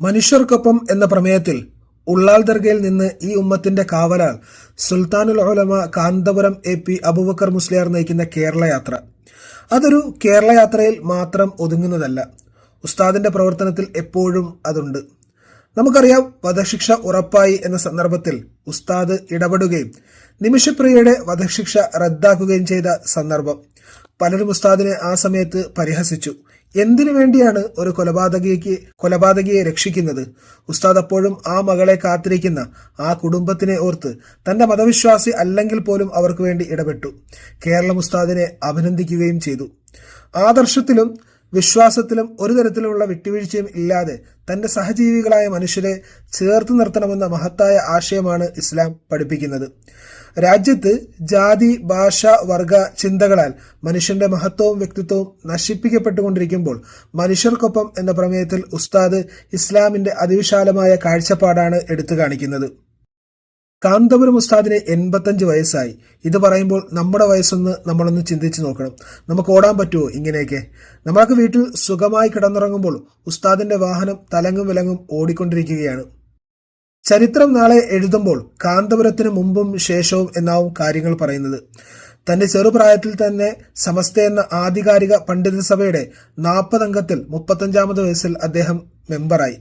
മനുഷ്യർക്കൊപ്പം എന്ന പ്രമേയത്തിൽ ഉള്ളാൾ ദർഗയിൽ നിന്ന് ഈ ഉമ്മത്തിന്റെ കാവലാൾ സുൽത്താനുൽ ഉലമ കാന്തപുരം AP അബൂബക്കർ മുസ്ലിയാർ നയിക്കുന്ന കേരള യാത്ര. അതൊരു കേരള യാത്രയിൽ മാത്രം ഒതുങ്ങുന്നതല്ല. ഉസ്താദിന്റെ പ്രവർത്തനത്തിൽ എപ്പോഴും അതുണ്ട്. നമുക്കറിയാം, വധശിക്ഷ ഉറപ്പായി എന്ന സന്ദർഭത്തിൽ ഉസ്താദ് ഇടപെടുകയും നിമിഷപ്രിയയുടെ വധശിക്ഷ റദ്ദാക്കുകയും ചെയ്ത സന്ദർഭം. പലരും ഉസ്താദിനെ ആ സമയത്ത് പരിഹസിച്ചു. എന്തിനു വേണ്ടിയാണ് ഒരു കൊലപാതകിയെ രക്ഷിക്കുന്നത്? ഉസ്താദ് അപ്പോഴും ആ മകളെ കാത്തിരിക്കുന്ന ആ കുടുംബത്തിനെ ഓർത്ത് തന്റെ മതവിശ്വാസി അല്ലെങ്കിൽ പോലും അവർക്ക് വേണ്ടി ഇടപെട്ടു. കേരളം ഉസ്താദിനെ അഭിനന്ദിക്കുകയും ചെയ്തു. ആദർശത്തിലും വിശ്വാസത്തിലും ഒരു തരത്തിലുള്ള വിട്ടുവീഴ്ചയും ഇല്ലാതെ തന്റെ സഹജീവികളായ മനുഷ്യരെ ചേർത്ത് നിർത്തണമെന്ന മഹത്തായ ആശയമാണ് ഇസ്ലാം പഠിപ്പിക്കുന്നത്. രാജ്യത്ത് ജാതി, ഭാഷ, വർഗ ചിന്തകളാൽ മനുഷ്യന്റെ മഹത്വവും വ്യക്തിത്വവും നശിപ്പിക്കപ്പെട്ടുകൊണ്ടിരിക്കുമ്പോൾ മനുഷ്യർക്കൊപ്പം എന്ന പ്രമേയത്തിൽ ഉസ്താദ് ഇസ്ലാമിന്റെ അതിവിശാലമായ കാഴ്ചപ്പാടാണ് എടുത്തു കാണിക്കുന്നത്. കാന്തപുരം ഉസ്താദിന് 85 വയസ്സായി. ഇത് പറയുമ്പോൾ നമ്മുടെ വയസ്സൊന്ന് നമ്മളൊന്ന് ചിന്തിച്ചു നോക്കണം. നമുക്ക് ഓടാൻ പറ്റുമോ ഇങ്ങനെയൊക്കെ? നമ്മളൊക്കെ വീട്ടിൽ സുഖമായി കിടന്നുറങ്ങുമ്പോൾ ഉസ്താദിന്റെ വാഹനം തലങ്ങും വിലങ്ങും ഓടിക്കൊണ്ടിരിക്കുകയാണ്. ചരിത്രം നാളെ എഴുതുമ്പോൾ കാന്തപുരത്തിന് മുമ്പും ശേഷവും എന്നാവും കാര്യങ്ങൾ പറയുന്നത്. തന്റെ ചെറുപ്രായത്തിൽ തന്നെ സമസ്ത എന്ന ആധികാരിക പണ്ഡിത സഭയുടെ 40 അംഗത്തിൽ 35ാമത് വയസ്സിൽ അദ്ദേഹം മെമ്പറായി.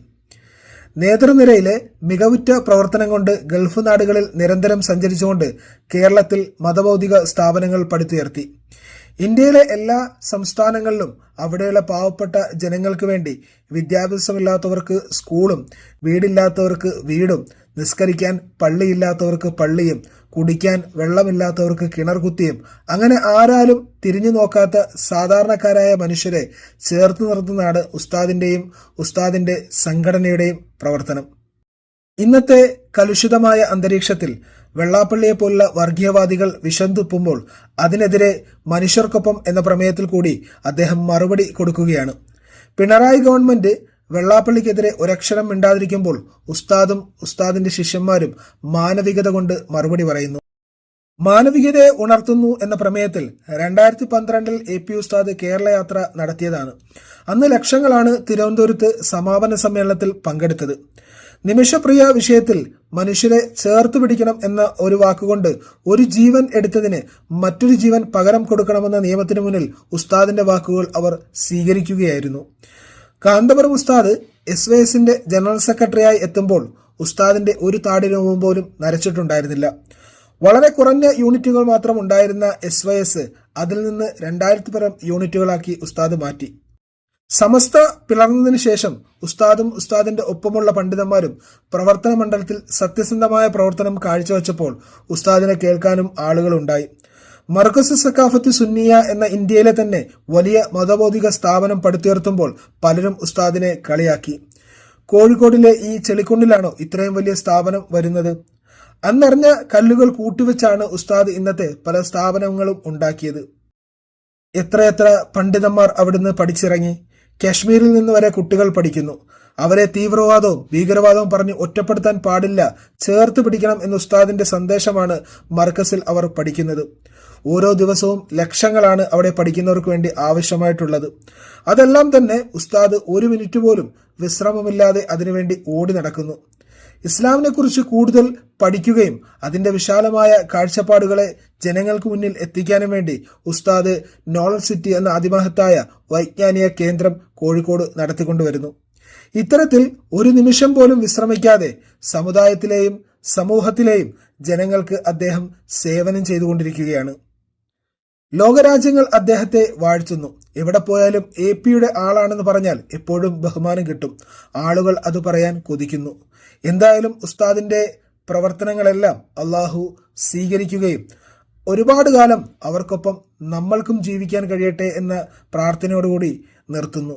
നേതൃനിരയിലെ മികവുറ്റ പ്രവർത്തനം കൊണ്ട് ഗൾഫ് നാടുകളിൽ നിരന്തരം സഞ്ചരിച്ചുകൊണ്ട് കേരളത്തിൽ മതഭൗതിക സ്ഥാപനങ്ങൾ പടുത്തുയർത്തി. ഇന്ത്യയിലെ എല്ലാ സംസ്ഥാനങ്ങളിലും അവിടെയുള്ള പാവപ്പെട്ട ജനങ്ങൾക്ക് വേണ്ടി വിദ്യാഭ്യാസമില്ലാത്തവർക്ക് സ്കൂളും, വീടില്ലാത്തവർക്ക് വീടും, നിസ്കരിക്കാൻ പള്ളിയില്ലാത്തവർക്ക് പള്ളിയും, കുടിക്കാൻ വെള്ളമില്ലാത്തവർക്ക് കിണർ കുത്തിയും, അങ്ങനെ ആരാലും തിരിഞ്ഞു നോക്കാത്ത സാധാരണക്കാരായ മനുഷ്യരെ ചേർത്ത് നിർത്തുന്നതാണ് ഉസ്താദിന്റെ സംഘടനയുടെയും പ്രവർത്തനം. ഇന്നത്തെ കലുഷിതമായ അന്തരീക്ഷത്തിൽ വെള്ളാപ്പള്ളിയെ പോലുള്ള വർഗീയവാദികൾ വിഷംതുപ്പുമ്പോൾ അതിനെതിരെ മനുഷ്യർക്കൊപ്പം എന്ന പ്രമേയത്തിൽ കൂടി അദ്ദേഹം മറുപടി കൊടുക്കുകയാണ്. പിണറായി ഗവൺമെന്റ് വെള്ളാപ്പള്ളിക്കെതിരെ ഒരക്ഷരം മിണ്ടാതിരിക്കുമ്പോൾ ഉസ്താദിന്റെ ശിഷ്യന്മാരും മാനവികത കൊണ്ട് മറുപടി പറയുന്നു. മാനവികതയെ ഉണർത്തുന്നു എന്ന പ്രമേയത്തിൽ 2012 AP ഉസ്താദ് കേരള യാത്ര നടത്തിയതാണ്. അന്ന് ലക്ഷങ്ങളാണ് തിരുവനന്തപുരത്ത് സമാപന സമ്മേളനത്തിൽ പങ്കെടുത്തത്. നിമിഷപ്രിയ വിഷയത്തിൽ മനുഷ്യരെ ചേർത്ത് പിടിക്കണം എന്ന ഒരു വാക്കുകൊണ്ട് ഒരു ജീവൻ എടുത്തതിന് മറ്റൊരു ജീവൻ പകരം കൊടുക്കണമെന്ന നിയമത്തിന് മുന്നിൽ ഉസ്താദിന്റെ വാക്കുകൾ അവർ സ്വീകരിക്കുകയായിരുന്നു. കാന്തപുരം ഉസ്താദ് SYSന്റെ ജനറൽ സെക്രട്ടറിയായി എത്തുമ്പോൾ ഉസ്താദിന്റെ ഒരു താടി രോമം പോലും നരച്ചിട്ടുണ്ടായിരുന്നില്ല. വളരെ കുറഞ്ഞ യൂണിറ്റുകൾ മാത്രം ഉണ്ടായിരുന്ന SYS അതിൽ നിന്ന് 2000 പരം യൂണിറ്റുകളാക്കി ഉസ്താദ് മാറ്റി. സമസ്ത പിളർന്നതിന് ശേഷം ഉസ്താദിന്റെ ഒപ്പമുള്ള പണ്ഡിതന്മാരും പ്രവർത്തന മണ്ഡലത്തിൽ സത്യസന്ധമായ പ്രവർത്തനം കാഴ്ചവെച്ചപ്പോൾ ഉസ്താദിനെ കേൾക്കാനും ആളുകളുണ്ടായി. മർക്കസ് സഖാഫത്ത് സുന്നിയ എന്ന ഇന്ത്യയിലെ തന്നെ വലിയ മതബൗദ്ധിക സ്ഥാപനം പടുത്തുയർത്തുമ്പോൾ പലരും ഉസ്താദിനെ കളിയാക്കി. കോഴിക്കോടിലെ ഈ ചെളിക്കുണ്ടിലാണോ ഇത്രയും വലിയ സ്ഥാപനം വരുന്നത്? അന്നറിഞ്ഞ കല്ലുകൾ കൂട്ടിവെച്ചാണ് ഉസ്താദ് ഇന്നത്തെ പല സ്ഥാപനങ്ങളും ഉണ്ടാക്കിയത്. എത്രയെത്ര പണ്ഡിതന്മാർ അവിടുന്ന് പഠിച്ചിറങ്ങി. കാശ്മീരിൽ നിന്ന് വരെ കുട്ടികൾ പഠിക്കുന്നു. അവരെ തീവ്രവാദവും ഭീകരവാദവും പറഞ്ഞ് ഒറ്റപ്പെടുത്താൻ പാടില്ല, ചേർത്ത് പിടിക്കണം എന്ന ഉസ്താദിന്റെ സന്ദേശമാണ് മർക്കസിൽ അവർ പഠിക്കുന്നത്. ഓരോ ദിവസവും ലക്ഷങ്ങളാണ് അവിടെ പഠിക്കുന്നവർക്ക് വേണ്ടി ആവശ്യമായിട്ടുള്ളത്. അതെല്ലാം തന്നെ ഉസ്താദ് ഒരു മിനിറ്റ് പോലും വിശ്രമമില്ലാതെ അതിനുവേണ്ടി ഓടി നടക്കുന്നു. ഇസ്ലാമിനെ കുറിച്ച് കൂടുതൽ പഠിക്കുകയും അതിന്റെ വിശാലമായ കാഴ്ചപ്പാടുകളെ ജനങ്ങൾക്ക് മുന്നിൽ എത്തിക്കാനും വേണ്ടി ഉസ്താദ് നോളജ് സിറ്റി എന്ന അതിമഹത്തായ വൈജ്ഞാനിക കേന്ദ്രം കോഴിക്കോട് നടത്തിക്കൊണ്ടുവരുന്നു. ഇത്തരത്തിൽ ഒരു നിമിഷം പോലും വിശ്രമിക്കാതെ സമുദായത്തിലെയും സമൂഹത്തിലെയും ജനങ്ങൾക്ക് അദ്ദേഹം സേവനം ചെയ്തുകൊണ്ടിരിക്കുകയാണ്. ലോകരാജ്യങ്ങൾ അദ്ദേഹത്തെ വാഴ്ത്തുന്നു. എവിടെ പോയാലും APയുടെ ആളാണെന്ന് പറഞ്ഞാൽ എപ്പോഴും ബഹുമാനം കിട്ടും. ആളുകൾ അത് പറയാൻ കൊതിക്കുന്നു. എന്തായാലും ഉസ്താദിന്റെ പ്രവർത്തനങ്ങളെല്ലാം അള്ളാഹു സ്വീകരിക്കുകയും ഒരുപാട് കാലം അവർക്കൊപ്പം നമ്മൾക്കും ജീവിക്കാൻ കഴിയട്ടെ എന്ന പ്രാർത്ഥനയോടുകൂടി നിർത്തുന്നു.